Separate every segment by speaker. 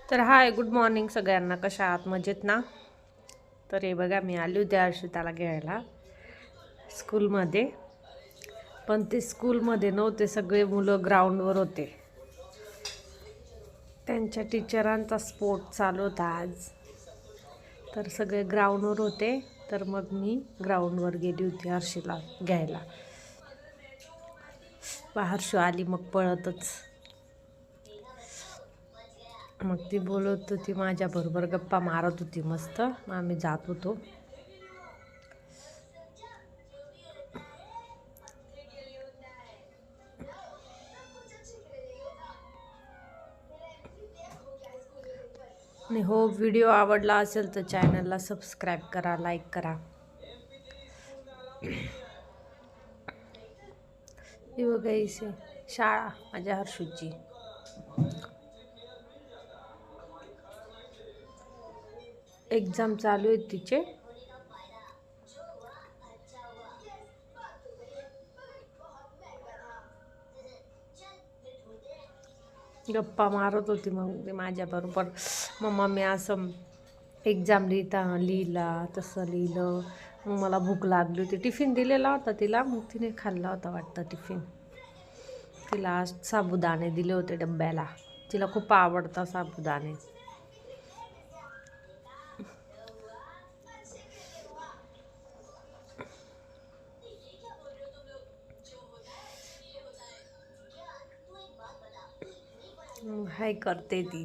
Speaker 1: तर हाय, good morning सगळ्यांना. कशा आहात? मजेत ना? तर हे बघा, मी आली होती हर्षिताला घ्यायला स्कूलमध्ये. पण ते स्कूलमध्ये नव्हते, सगळे मुलं ग्राउंडवर होते. त्यांच्या टीचरांचा स्पोर्ट चालू होता आज, तर सगळे ग्राउंडवर होते. तर मग मी ग्राउंडवर गेली होती हर्षीला घ्यायला. हर्षू आली मग पळतच. मग ती बोलत होती माझ्याबरोबर, गप्पा मारत होती मस्त. मग आम्ही जात होतो. आणि हो, व्हिडिओ आवडला असेल तर चॅनलला सबस्क्राईब करा, लाईक करा. ही बघा, इसे शाळा माझ्या हर्षूची. एक्झाम चालू आहे तिचे. गप्पा मारत होती मग ती माझ्याबरोबर. मम्मा मी असं एक्झाम लिहिला तसं लिहिलं. मग मला भूक लागली होती. टिफिन दिलेला होता तिला, मग तिने खाल्ला होता वाटतं टिफिन. तिला आज साबुदाणे दिले होते डब्याला. तिला खूप आवडतं साबुदाणे. हाय करते ती.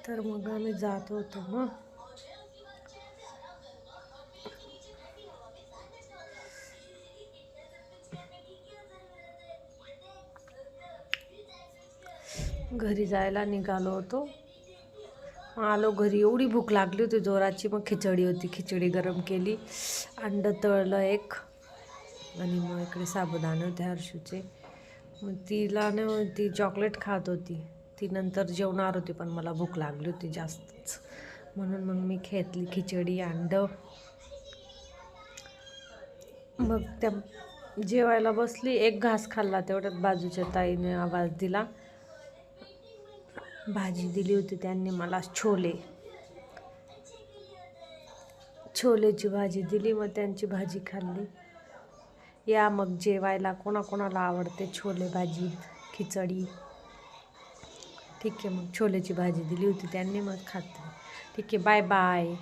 Speaker 1: तर मग आम्ही जात होतो. मग घरी जायला निघालो होतो. आलो घरी, एवढी भूक लागली होती जोराची. मग खिचडी होती, खिचडी गरम केली, अंडं तळलं एक, आणि मग इकडे साबुदाणे होते हर्षूचे. मग तिला न ती चॉकलेट खात होती. ती नंतर जेवणार होती, पण मला भूक लागली होती जास्तच, म्हणून मग मी घेतली खिचडी, अंडं. मग त्या जेवायला बसली, एक घास खाल्ला. तेवढ्यात बाजूच्या ताईने आवाज दिला. भाजी दिली होती त्यांनी मला, छोलेची भाजी दिली. मग त्यांची भाजी खाल्ली. या मग जेवायला, कोणाकोणाला आवडते छोले भाजी, खिचडी. ठीक आहे, मग छोलेची भाजी दिली होती त्यांनी, मग खाते. ठीक आहे, बाय बाय.